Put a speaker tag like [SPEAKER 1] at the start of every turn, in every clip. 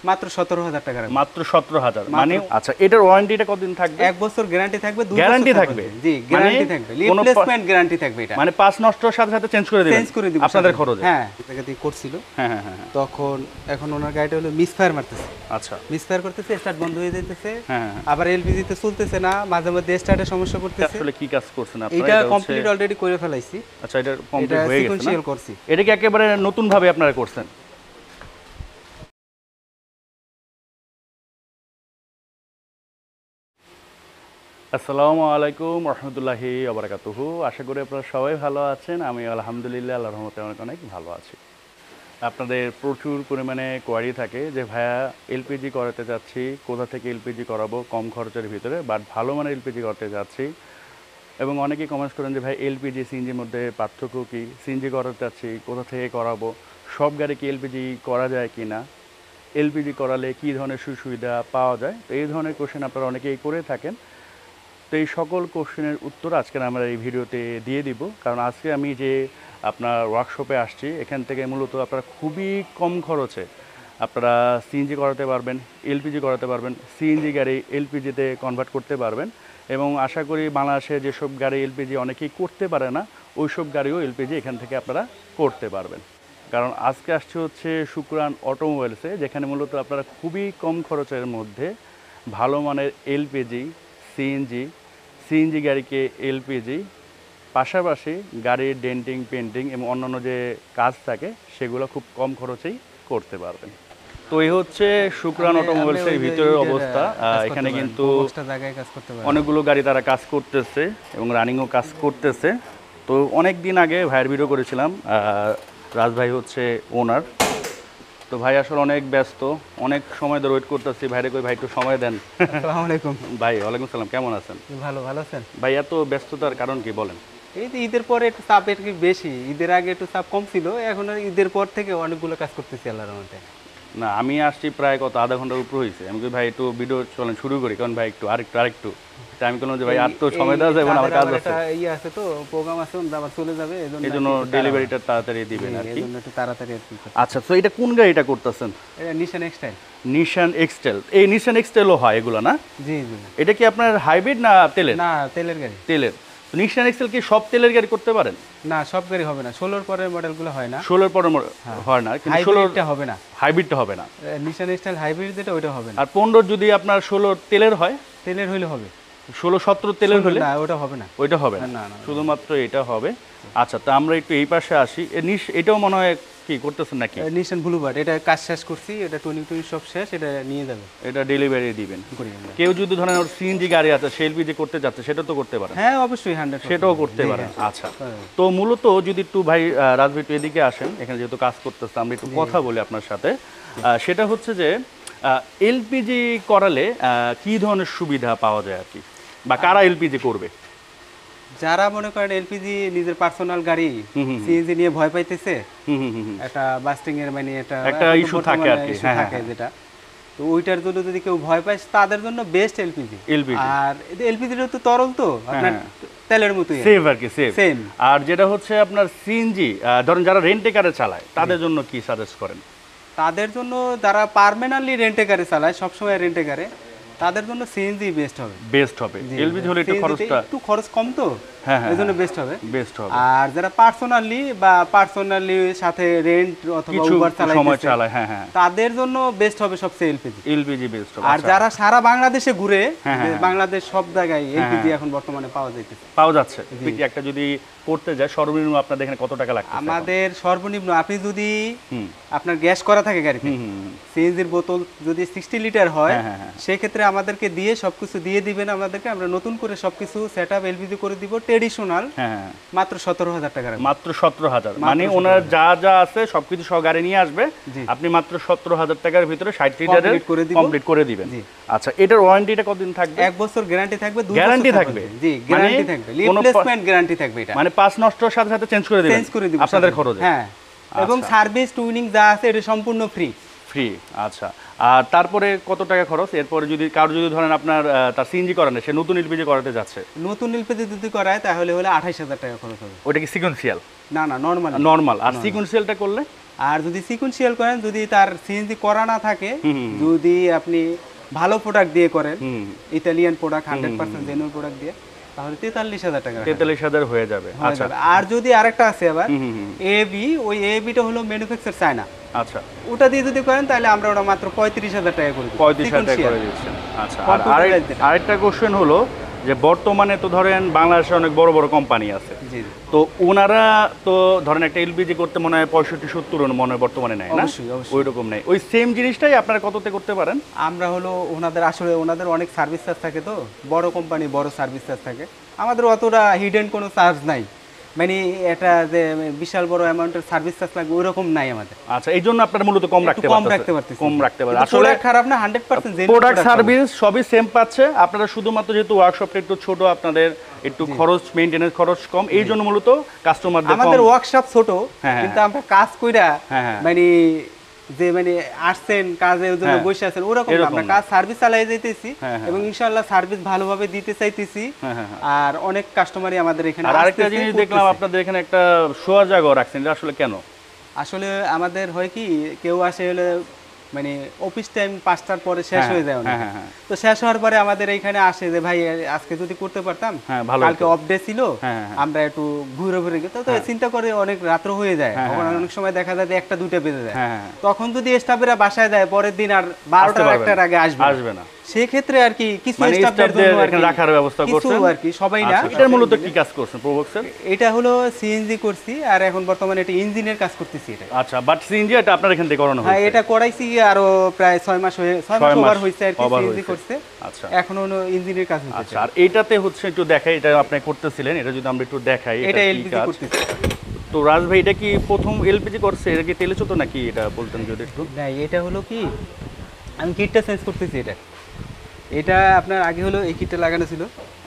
[SPEAKER 1] মাত্র 17,000 টাকা।
[SPEAKER 2] মাত্র 17,000 মানে আচ্ছা এটার ওয়ারেন্টিটা কতদিন থাকবে?
[SPEAKER 1] 1 বছর গ্যারান্টি থাকবে, 2
[SPEAKER 2] গ্যারান্টি থাকবে।
[SPEAKER 1] জি গ্যারান্টি থাকবে, রিপ্লেসমেন্ট গ্যারান্টি থাকবে এটা।
[SPEAKER 2] মানে পাঁচ নষ্টর সাথে সাথে চেঞ্জ করে দিবেন?
[SPEAKER 1] চেঞ্জ করে দিব
[SPEAKER 2] আপনাদের খরচে।
[SPEAKER 1] হ্যাঁ, জায়গা দিয়ে করছিল।
[SPEAKER 2] হ্যাঁ হ্যাঁ হ্যাঁ।
[SPEAKER 1] তখন এখন ওনার গাড়িটা হলো মিসফায়ার মারতেছে।
[SPEAKER 2] আচ্ছা
[SPEAKER 1] মিসফায়ার করতেছে, স্টার্ট বন্ধ হয়ে যাইতেছে।
[SPEAKER 2] হ্যাঁ।
[SPEAKER 1] আবার এলপিজি তে চলতেছে না, মাঝে মধ্যে স্টার্টের সমস্যা করতেছে।
[SPEAKER 2] আসলে কি কাজ করছেন আপনারা?
[SPEAKER 1] এটা কমপ্লিট অলরেডি করে ফেলাইছি।
[SPEAKER 2] আচ্ছা এটা কমপ্লিট হয়ে গেছে না?
[SPEAKER 1] করছি।
[SPEAKER 2] এটা কি একেবারে নতুন ভাবে আপনারা করছেন? আসসালামু আলাইকুম রহমতুল্লাহি ওয়া বারাকাতুহু। আশা করি আপনারা সবাই ভালো আছেন। আমি আলহামদুলিল্লাহ আল্লাহর রহমতে অনেক ভালো আছি। আপনাদের প্রচুর পরিমাণে কোয়ারি থাকে যে ভাইয়া এলপিজি করাতে যাচ্ছি, কোথা থেকে এলপিজি করাবো কম খরচের ভিতরে, বাট ভালো মানের এলপিজি করতে যাচ্ছি। এবং অনেকেই কমেন্টস করেন যে ভাই এলপিজি সিএনজির মধ্যে পার্থক্য কী, সিএনজি করাতে যাচ্ছি কোথা থেকে করাবো, সব গাড়ি কি এলপিজি করা যায় কি না, এলপিজি করালে কী ধরনের সুবিধা পাওয়া যায়। তো এই ধরনের কোশ্চেন আপনারা অনেকেই করে থাকেন। তো এই সকল কোশ্চেনের উত্তর আজকে আমরা এই ভিডিওতে দিয়ে দিব। কারণ আজকে আমি যে আপনার ওয়ার্কশপে আসছি, এখান থেকে মূলত আপনারা খুবই কম খরচে আপনারা সিএনজি করাতে পারবেন, এলপিজি করাতে পারবেন, সিএনজি গাড়ি এলপিজিতে কনভার্ট করতে পারবেন। এবং আশা করি বাংলাদেশে যেসব গাড়ি এলপিজি অনেকেই করতে পারে না, ওই সব গাড়িও এলপিজি এখান থেকে আপনারা করতে পারবেন। কারণ আজকে আসছে হচ্ছে শুক্রান অটোমোবাইলসে, যেখানে মূলত আপনারা খুবই কম খরচের মধ্যে ভালো মানের এলপিজি, সিএনজি গাড়িকে এলপিজি, পাশাপাশি গাড়ির ডেন্টিং, পেন্টিং এবং অন্যান্য যে কাজ থাকে সেগুলো খুব কম খরচেই করতে পারবেন। তো এই হচ্ছে শুক্রান অটোমোবাইলসের ভিতরের অবস্থা। এখানে কিন্তু অনেকগুলো গাড়ি তারা কাজ করতেছে এবং রানিংও কাজ করতেছে। তো অনেক দিন আগে ভাইয়ের ভিডিও করেছিলাম, রাজ ভাই হচ্ছে ওনার। তো ভাই আসলে অনেক ব্যস্ত, অনেক সময় ধরে ওয়েট করতেছি ভাইরে, কই ভাই একটু সময় দেন।
[SPEAKER 1] আসসালামু আলাইকুম
[SPEAKER 2] ভাই। ওয়ালাইকুম সালাম, কেমন আছেন?
[SPEAKER 1] ভালো আছেন?
[SPEAKER 2] ভাই এত ব্যস্ততার কারণ কি বলেন?
[SPEAKER 1] এই যে ঈদের পরে একটু চাপ একটু বেশি, ঈদের আগে একটু চাপ কম ছিল, এখন ঈদের পর থেকে অনেকগুলো কাজ করতেছি আল্লাহর রহমতে।
[SPEAKER 2] না আমি আসছি প্রায় আধা ঘন্টার উপর হয়েছে। আমি ভাই একটু ভিডিও চলেন শুরু করি, কারণ ভাই আরেকটু আমি বললাম যে ভাই আর তো সময় দেওয়া যাবে না, আমার কাজ আছে,
[SPEAKER 1] ইয়ে আছে তো প্রোগ্রাম আছে, আবার চলে যাবে,
[SPEAKER 2] এজন্য ডেলিভারিটা তাড়াতাড়ি দিবেন আর কি,
[SPEAKER 1] এজন্য একটু তাড়াতাড়ি।
[SPEAKER 2] আচ্ছা তো এটা কোন গাড়িটা করতেছেন?
[SPEAKER 1] এটা নিশান এক্সটাইল।
[SPEAKER 2] নিশান এক্সটাইল, এই নিশান এক্সটাইলও হয় এগুলো না?
[SPEAKER 1] জি।
[SPEAKER 2] এটা কি আপনার হাইব্রিড না তেলের?
[SPEAKER 1] না, তেলের গাড়ি।
[SPEAKER 2] তেলের। নিশান এক্সেল কি সব তেলের গাড়ি করতে পারেন?
[SPEAKER 1] না, সব গাড়ি হবে না, 16 পরের মডেলগুলো হয় না।
[SPEAKER 2] 16 পরের হয় না, কিন্তু
[SPEAKER 1] 16টা হবে না,
[SPEAKER 2] হাইব্রিডটা হবে না।
[SPEAKER 1] নিশান এক্সটাইল হাইব্রিড যেটা ওইটা হবে না।
[SPEAKER 2] আর 15 যদি আপনার 16 তেলের হয়?
[SPEAKER 1] তেলের হইলে হবে।
[SPEAKER 2] 16-17 তেলের হলে?
[SPEAKER 1] না, ওটা হবে না।
[SPEAKER 2] ওইটা হবে না, শুধুমাত্র এটা হবে। আচ্ছা তো আমরা একটু এই পাশে আসি। এটাও মনে হয় কি করতেছেন নাকি?
[SPEAKER 1] নিশান ব্লুবার্ড, এটা কাজ শেষ করছি, এটা 2020 সব শেষ, এটা নিয়ে যাবে,
[SPEAKER 2] এটা ডেলিভারি দিবেন। কেউ যদি ধরেন ওর সিএনজি গাড়ি আছে, সে এলপিজি করতে যাচ্ছে, সেটা তো করতে পারেন?
[SPEAKER 1] হ্যাঁ অবশ্যই, 100
[SPEAKER 2] সেটাও করতে পারেন। আচ্ছা তো মূলত যদি একটু ভাই রাজভাই একটু এদিকে আসেন, এখানে যেহেতু কাজ করতেছে আমরা একটু কথা বলি আপনার সাথে। সেটা হচ্ছে যে এলপিজি করালে কি ধরনের সুবিধা পাওয়া যায় আর কি, বা কারা এলপিজি করবে?
[SPEAKER 1] যারা মনে করেন এলপিজি নিজের পার্সোনাল গাড়ি সিএনজি নিয়ে ভয় পাইতেছে, একটা বাস্টিং এর মানে একটা
[SPEAKER 2] ইস্যু থাকে আর কি,
[SPEAKER 1] যেটা, তো ওইটার জন্য যদি কেউ ভয় পায় তাদের জন্য বেস্ট এলপিজি। আর এলপিজিটা তো তরল, তো আপনার তেলের মতোই
[SPEAKER 2] সেভ আর কি, সেম। আর যেটা হচ্ছে আপনার সিএনজি, ধরেন যারা রেন্টে কারে চালায় তাদের জন্য কি সাজেস্ট করেন?
[SPEAKER 1] তাদের জন্য যারা পার্মানেন্টলি রেন্টে কারে চালায়, সবসময় রেন্টে কারে, তাদের জন্য সিএনজি বেস্ট হবে।
[SPEAKER 2] এলপিজি হলে একটু
[SPEAKER 1] খরচ কম, তো এজন্য বেস্ট হবে। আর যারা পার্সোনালি সাথে রেন্ট অথবা উবার চালায়, তাদের জন্য বেস্ট হবে সবচেয়ে এলপিজি বেস্ট হবে। আর যারা সারা বাংলাদেশে ঘুরে, বাংলাদেশ সব জায়গায় এলপিজি এখন বর্তমানে পাওয়া যাচ্ছে।
[SPEAKER 2] একটা যদি করতে যায় সর্বনিম্ন আপনাদের এখানে কত টাকা লাগবে?
[SPEAKER 1] আমাদের সর্বনিম্ন, আপনি যদি আপনার গ্যাস করা থাকে গাড়িতে, সিএনজির বোতল যদি 60 লিটার হয়, সেই ক্ষেত্রে আমাদেরকে দিয়ে সবকিছু দিয়ে দিবেন আমাদেরকে, আমরা নতুন করে সবকিছু সেটআপ এলপিজি করে দিব, ট্রেডিশনাল, মাত্র 17,000 টাকা।
[SPEAKER 2] মাত্র 17,000 মানে ওনার যা আছে সবকিছু সহ গাড়ি নিয়ে আসবে, আপনি মাত্র 17,000 টাকার ভিতরে 60 লিটারের কমপ্লিট করে দিবেন। আচ্ছা এটার ওয়ারেন্টিটা কতদিন থাকবে?
[SPEAKER 1] 1 বছর গ্যারান্টি থাকবে, 2
[SPEAKER 2] গ্যারান্টি থাকবে।
[SPEAKER 1] জি গ্যারান্টি থাকবে, রিপ্লেসমেন্ট গ্যারান্টি থাকবে এটা,
[SPEAKER 2] মানে পাঁচ নষ্টর সাথে সাথে চেঞ্জ করে দিবেন আপনাদের খরচে।
[SPEAKER 1] হ্যাঁ, এবং সার্ভিস টুইনিং যা আছে এটা সম্পূর্ণ ফ্রি।
[SPEAKER 2] আচ্ছা আর তারপরে কত টাকা খরচ? এরপরে যদি কারো যদি ধরেন আপনার তার সিএনজি করানো, সে নতুন এলপিজি করাতে যাচ্ছে,
[SPEAKER 1] নতুন এলপিজি যদি করায় তাহলে 28,000 টাকা খরচ হবে।
[SPEAKER 2] ওটা কি সিকোয়েন্সিয়াল?
[SPEAKER 1] না, নরমাল।
[SPEAKER 2] আর সিকোয়েন্সিয়ালটা করলে?
[SPEAKER 1] আর যদি সিকোয়েন্সিয়াল করেন, যদি তার সিএনজি করা না থাকে, যদি আপনি ভালো প্রোডাক্ট দিয়ে করেন, ইতালিয়ান প্রোডাক্ট 100% জেনুইন প্রোডাক্ট দিয়ে, তাহলে 43,000 টাকা
[SPEAKER 2] 43,000 হয়ে যাবে। আচ্ছা,
[SPEAKER 1] আর যদি আরেকটা আছে আবার এবি, ওই এবিটা হলো ম্যানুফ্যাকচার চায়না।
[SPEAKER 2] আচ্ছা,
[SPEAKER 1] ওটা দিয়ে যদি করেন তাহলে আমরা ওটা মাত্র 35,000 টাকা করে দিই।
[SPEAKER 2] 35,000 টাকা করে দিচ্ছেন। আচ্ছা, আর আরেকটা কোশ্চেন হলো যে বর্তমানে তো ধরেন বাংলাদেশে অনেক বড় বড় কোম্পানি আছে, তো ওনারা তো ধরেন একটা এলপিজি করতে মনে হয় 65-70 মনে হয় বর্তমানে নেয় না, ওই রকম নেই, ওই সেম জিনিসটাই আপনারা কততে করতে পারেন?
[SPEAKER 1] আমরা হলো ওনাদের অনেক সার্ভিস চার্জ থাকে, তো বড় কোম্পানি বড় সার্ভিস চার্জ থাকে, আমাদের অতটা হিডেন কোনো চার্জ নাই, মানে এটা যে বিশাল বড় অ্যামাউন্টের সার্ভিস চার্জ লাগবে ওই রকম নাই আমাদের।
[SPEAKER 2] আচ্ছা, এই জন্য আপনারা মূলত কম রাখতে পারেন।
[SPEAKER 1] আসলে খারাপ না, 100% জেনুইন
[SPEAKER 2] প্রোডাক্ট সার্ভিস সবই সেম পাচ্ছে আপনারা, শুধুমাত্র যেহেতু ওয়ার্কশপটা একটু ছোট, আপনাদের একটু খরচ, মেইনটেনেন্স খরচ কম, এই জন্য মূলত কাস্টমারদের
[SPEAKER 1] আমাদের ওয়ার্কশপ ছোট, কিন্তু আমরা কাজ কইরা মানে যে মানে আসছেন কাজের জন্য বসে আছেন ওরকম না, আমরা কাজ সার্ভিস চালাই যাইতেছি এবং ইনশাআল্লাহ সার্ভিস ভালোভাবে দিতে চাইতেছি, আর অনেক কাস্টমারই আমাদের এখানে।
[SPEAKER 2] আর আরেকটা জিনিস দেখলাম আপনাদের এখানে একটা শোয়া জায়গা রাখছেন, এটা আসলে কেন?
[SPEAKER 1] আসলে আমাদের হয় কি, কেউ আসে হলে মানে অফিস টাইম 5টার পরে শেষ হয়ে যায়, তো শেষ হওয়ার পরে আমাদের এইখানে আসে যে ভাই আজকে যদি করতে পারতাম, কালকে অফ ডে ছিল, আমরা একটু ঘুরে ঘুরে গেছি, তো চিন্তা করে অনেক রাত্র হয়ে যায়, অনেক সময় দেখা যায় 1টা-2টা বেজে যায়, তখন যদি স্টাফেরা বাসায় যায় পরের দিন আর 12টা-1টার আগে আসবে না, সেই ক্ষেত্রে আর কি কিছু স্টাফদের জন্য আর কি রাখার ব্যবস্থা করছেন আর কি, সবাই না।
[SPEAKER 2] এটা মূলত কি কাজ করছেন প্রবক স্যার?
[SPEAKER 1] এটা হলো সিএনজি করছি, আর এখন বর্তমানে এটা ইঞ্জিনের কাজ করতেছি এটা।
[SPEAKER 2] আচ্ছা, বাট সিএনজি এটা আপনার এখান থেকে করানো হয়েছে?
[SPEAKER 1] হ্যাঁ, এটা করাইছি আরো প্রায় 6 মাস ওভার হইছে আর কি সিএনজি করতে।
[SPEAKER 2] আচ্ছা,
[SPEAKER 1] এখন হলো ইঞ্জিনের কাজ হচ্ছে।
[SPEAKER 2] আচ্ছা, আর এইটাতে হচ্ছে একটু দেখাই, এটা আপনি করতেছিলেন, এটা যদি আমরা একটু দেখাই,
[SPEAKER 1] এটা এলপিজি করতেছি।
[SPEAKER 2] তো রাজ ভাই, এটা কি প্রথম এলপিজি করছে? এটা কি তেলে চতো নাকি, এটা বলতেন যদি একটু?
[SPEAKER 1] না, এটা হলো কি, আমি কিটটা চেঞ্জ করতেছি। এটা আপনার আগে হলো এই কিটটা লাগানো ছিল।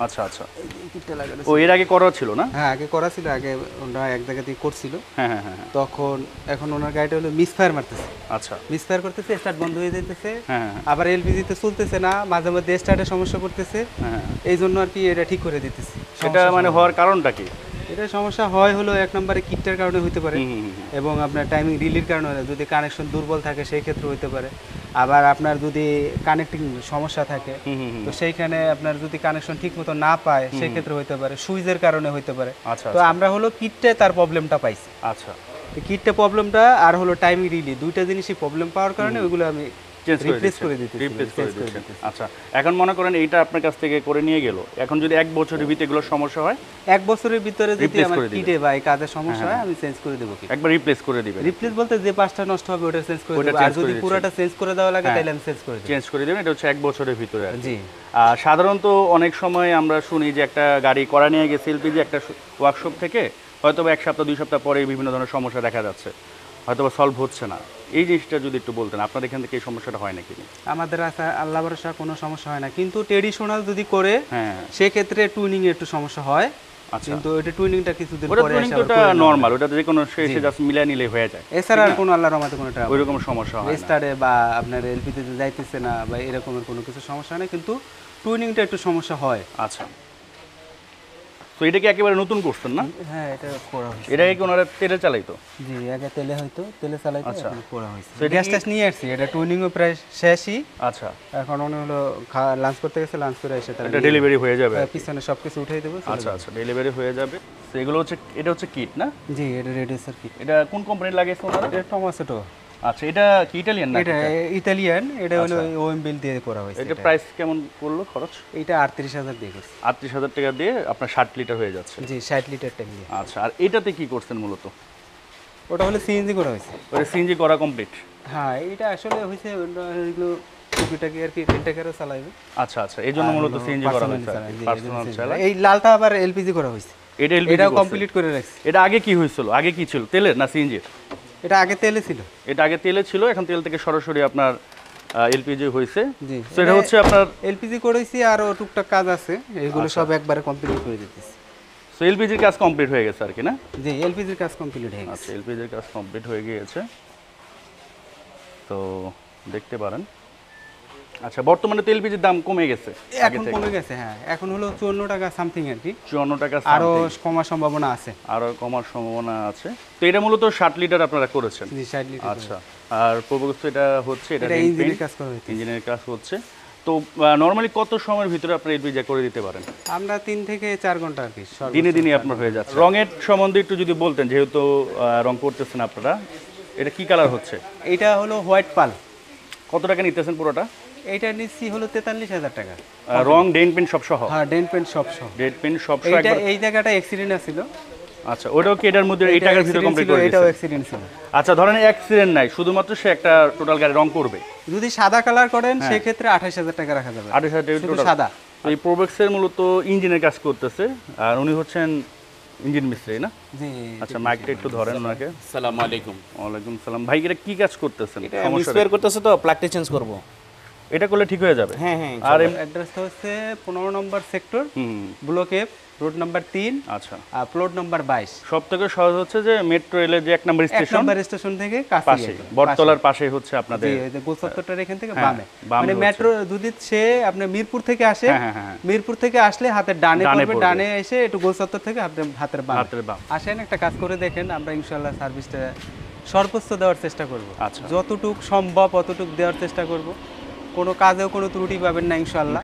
[SPEAKER 2] আচ্ছা, আচ্ছা,
[SPEAKER 1] এই কিটটা লাগানো
[SPEAKER 2] ও এর আগে করা ছিল না?
[SPEAKER 1] হ্যাঁ, আগে করা ছিল, আগে ওনারা এক জায়গা থেকে করছিল। তখন এখন ওনার গাড়িটা হলো মিসফায়ার মারতেছে।
[SPEAKER 2] আচ্ছা,
[SPEAKER 1] মিসফায়ার করতেছে, স্টার্ট বন্ধ হয়ে যাইতেছে, আবার এলপিজিতে চলতেছে না, মাঝে মধ্যে স্টার্টের সমস্যা করতেছে, এই জন্য আর কি এটা ঠিক করে দিতেছি।
[SPEAKER 2] এটা মানে হওয়ার কারণটা কি?
[SPEAKER 1] এটা সমস্যা হয় হলো এক নম্বরে কিটটার কারণে হতে পারে, এবং আপনার টাইমিং রিলির কারণে, যদি কানেকশন দুর্বল থাকে সেই ক্ষেত্রে হতে পারে, আবার আপনার যদি কানেক্টিং সমস্যা থাকে তো সেইখানে আপনার যদি কানেকশন ঠিক মতো না পায় সেই ক্ষেত্রে হতে পারে, সুইচের কারণে হতে পারে। তো আমরা হলো কিটটা তার প্রবলেমটা পাইছি।
[SPEAKER 2] আচ্ছা,
[SPEAKER 1] কিটটা প্রবলেমটা আর হলো টাইমিং রিলি, দুইটা জিনিসই প্রবলেম পাওয়ার কারণে ওইগুলো আমি রিপ্লেস করে দিতে।
[SPEAKER 2] আচ্ছা, এখন মনে করেন এইটা আপনার কাছ থেকে করে নিয়ে গেল, এখন যদি 1 বছরের ভিতরে এগুলো সমস্যা হয়,
[SPEAKER 1] 1 বছরের ভিতরে যদি আমার কিটে বা কাজের সমস্যা হয়, আমি চেঞ্জ করে দেব।
[SPEAKER 2] একবার রিপ্লেস করে দিবেন?
[SPEAKER 1] রিপ্লেস বলতে যে পাঁচটা নষ্ট হবে ওটা চেঞ্জ করে দেব, আর যদি পুরোটা চেঞ্জ করে দেওয়া লাগে তাহলে আমি চেঞ্জ করে দেব।
[SPEAKER 2] এটা হচ্ছে 1 বছরের ভিতরে। জি, সাধারণত অনেক সময় আমরা শুনি যে একটা গাড়ি করা নিয়ে গেছে এলপিজি একটা ওয়ার্কশপ থেকে, হয়তো 1 সপ্তাহ 2 সপ্তাহ পরে বিভিন্ন ধরনের সমস্যা দেখা যাচ্ছে, হয়তো সলভ হচ্ছে না, এই জিনিসটা যদি একটু বলতেন, আপনাদের এখান থেকে এই সমস্যাটা হয় নাকি?
[SPEAKER 1] আমাদের আল্লাহ ভরসা কোনো সমস্যা হয় না, কিন্তু ট্রেডিশনাল যদি করে সেক্ষেত্রে টুইনিং এ একটু সমস্যা হয়। কিন্তু এটা টুইনিংটা কিছুদিন পরে আসে,
[SPEAKER 2] ওটা নরমাল, ওটা যে কোনো শেষে জাস্ট মিলাই নিলে হয়ে যায়,
[SPEAKER 1] এছাড়া আর কোনো আল্লাহর রহমতে কোনো
[SPEAKER 2] ওইরকম সমস্যা হয় না,
[SPEAKER 1] স্টারে বা আপনার এলপিজিতে যাইতেছে না বা এরকমের কোনো কিছু সমস্যা নেই, কিন্তু টুইনিংটা একটু সমস্যা হয়।
[SPEAKER 2] আচ্ছা, তো এটা কি একেবারে নতুন করছেন না?
[SPEAKER 1] হ্যাঁ, এটা করা হয়েছে।
[SPEAKER 2] এটা কি ওনারা তেলে চালাইতো?
[SPEAKER 1] জি, আগে তেলে চালাইতো, এখন করা হয়েছে। তো গ্যাসটা নিয়ে আসছি, এটা টুইনিংও প্রায় শেষই।
[SPEAKER 2] আচ্ছা,
[SPEAKER 1] এখন উনি হলো লাঞ্চ করতে গেছে, লাঞ্চ করে এসে তার
[SPEAKER 2] এটা ডেলিভারি হয়ে যাবে,
[SPEAKER 1] পিছনে সবকিছু উঠাই দেব।
[SPEAKER 2] আচ্ছা, আচ্ছা, ডেলিভারি হয়ে যাবে। তো এগুলো হচ্ছে, এটা হচ্ছে কিট না?
[SPEAKER 1] জি, এটা রেডিউসার কিট।
[SPEAKER 2] এটা কোন কোম্পানির লাগাইছে ওনারা?
[SPEAKER 1] এটা টমাসেটো।
[SPEAKER 2] আচ্ছা, এটা কি ইতালিয়ান না?
[SPEAKER 1] এটা ইতালিয়ান, এটা হলো ওএম বিল দিয়ে করা হয়েছে।
[SPEAKER 2] এটা প্রাইস কেমন পড়লো খরচ?
[SPEAKER 1] এটা 38,000 দিয়ে করছি।
[SPEAKER 2] 38,000 টাকা দিয়ে আপনার 60 লিটার হয়ে যাচ্ছে?
[SPEAKER 1] জি, 60 লিটার ট্যাঙ্ক দিয়ে।
[SPEAKER 2] আচ্ছা, আর এটাতে কি করছেন মূলত?
[SPEAKER 1] ওটা হলো সিএনজি করা হয়েছে।
[SPEAKER 2] ওটা সিএনজি করা কমপ্লিট?
[SPEAKER 1] হ্যাঁ, এটা আসলে হইছে এগুলো টুকিটাকি আর কি রেন্টাকারও চালাইবে।
[SPEAKER 2] আচ্ছা, আচ্ছা, এই জন্য মূলত সিএনজি করা হয়েছে, পার্সোনাল চালায়।
[SPEAKER 1] এই লালটা আবার এলপিজি করা হয়েছে। এটাও কমপ্লিট করে রাখছি।
[SPEAKER 2] এটা আগে কি হয়েছিল? আগে কি ছিল, তেলের না সিএনজির?
[SPEAKER 1] এটা আগে তেলে ছিল।
[SPEAKER 2] এটা আগে তেলে ছিল, এখন তেল থেকে সরাসরি আপনার এলপিজি হয়েছে। জি, সেটা হচ্ছে আপনার
[SPEAKER 1] এলপিজি করেছি, আর টুকটাক কাজ আছে, এগুলো সব একবারে কমপ্লিট করে দিতেছি।
[SPEAKER 2] সো এলপিজির কাজ কমপ্লিট হয়ে গেছে আর কি না?
[SPEAKER 1] জি, এলপিজির কাজ কমপ্লিট হয়ে গেছে।
[SPEAKER 2] আচ্ছা, এলপিজির কাজ কমপ্লিট হয়ে গিয়েছে, তো দেখতে পারেন। আচ্ছা, বর্তমানে তো এলপিজির দাম কমে গেছে,
[SPEAKER 1] এখন কমে গেছে। হ্যাঁ, এখন হলো 54 টাকা সামথিং আর কি।
[SPEAKER 2] 54 টাকা,
[SPEAKER 1] আরো কমার সম্ভাবনা আছে।
[SPEAKER 2] আরো কমার সম্ভাবনা আছে। তো এটা মূলত 60 লিটার আপনারা করেছেন?
[SPEAKER 1] জি, 60 লিটার।
[SPEAKER 2] আচ্ছা, আর প্রবক্স এটা হচ্ছে, এটা
[SPEAKER 1] ইঞ্জিনের কাজ করা হচ্ছে।
[SPEAKER 2] ইঞ্জিনের কাজ হচ্ছে। তো নরমালি কত সময়ের ভিতরে আপনি এলপিজি করে দিতে পারেন?
[SPEAKER 1] আমরা 3 থেকে 4 ঘন্টা আর কি,
[SPEAKER 2] দিনে দিনে আপনার হয়ে যাচ্ছে। রঙের সম্বন্ধে একটু যদি বলতেন, যেহেতু রং করতেছেন আপনারা, এটা কি কালার হচ্ছে?
[SPEAKER 1] এটা হলো হোয়াইট পাল।
[SPEAKER 2] কত টাকা নিতেছেন পুরোটা?
[SPEAKER 1] এটা নিচ্ছি হলো 43,000 টাকা।
[SPEAKER 2] রং, ডেন্ট পেন্ট সব সহ?
[SPEAKER 1] হ্যাঁ, ডেন্ট পেন্ট সব সহ।
[SPEAKER 2] ডেন্ট পেন্ট সব সহ।
[SPEAKER 1] এই জায়গাটা অ্যাক্সিডেন্ট ছিল।
[SPEAKER 2] আচ্ছা, ওটাও কি এটার মধ্যে এই টাকার ভিতরে কমপ্লিট করে দিয়েছে?
[SPEAKER 1] এটাও অ্যাক্সিডেন্ট ছিল।
[SPEAKER 2] আচ্ছা, ধরেন অ্যাক্সিডেন্ট নাই, শুধুমাত্র সে একটা টোটাল গাড়ি রং করবে।
[SPEAKER 1] যদি সাদা কালার করেন সেই ক্ষেত্রে 28,000 টাকা রাখা যাবে।
[SPEAKER 2] 28,000
[SPEAKER 1] শুধু সাদা।
[SPEAKER 2] এই প্রোবেক্সের মূলত ইঞ্জিনের কাজ করতেছে, আর উনি হচ্ছেন ইঞ্জিন মিস্ত্রি, না?
[SPEAKER 1] জি।
[SPEAKER 2] আচ্ছা, মাইকটা একটু ধরেন ওনাকে।
[SPEAKER 3] আসসালামু আলাইকুম।
[SPEAKER 2] ওয়ালাইকুম সালাম। ভাই, এটা কি কাজ করতেছেন?
[SPEAKER 3] সমস্যা রিপেয়ার করতেছে তো, প্লাগটা চেঞ্জ করব।
[SPEAKER 2] এটা করলে ঠিক হয়ে যাবে?
[SPEAKER 3] হ্যাঁ হ্যাঁ।
[SPEAKER 2] আর
[SPEAKER 1] অ্যাড্রেসটা হচ্ছে 15 number sector, block F, road number 3।
[SPEAKER 2] আচ্ছা,
[SPEAKER 1] আর প্লট নাম্বার 22।
[SPEAKER 2] সবথেকে সহজ হচ্ছে যে মেট্রো রেলের যে 1 নম্বর স্টেশন,
[SPEAKER 1] 1 নম্বর স্টেশন থেকে
[SPEAKER 2] পাশে, বটতলার পাশে হচ্ছে আপনাদের।
[SPEAKER 1] জি, এই যে গোলচত্বরটার এখান থেকে বামে। মানে মেট্রো যদি সে আপনি মিরপুর থেকে আসে, মিরপুর থেকে আসলে হাতের ডানে পড়বে, ডানে এসে একটু গোলচত্বর থেকে হাতের বামে আসেন, একটা কাজ করে দেখেন। আমরা ইনশাআল্লাহ সার্ভিসটা সর্বোচ্চ দেওয়ার চেষ্টা করব।
[SPEAKER 2] আচ্ছা,
[SPEAKER 1] যতটুকু সম্ভব অতটুকু দেওয়ার চেষ্টা করব। কোনো কাজেও কোনো ত্রুটি পাবেন না ইনশাআল্লাহ।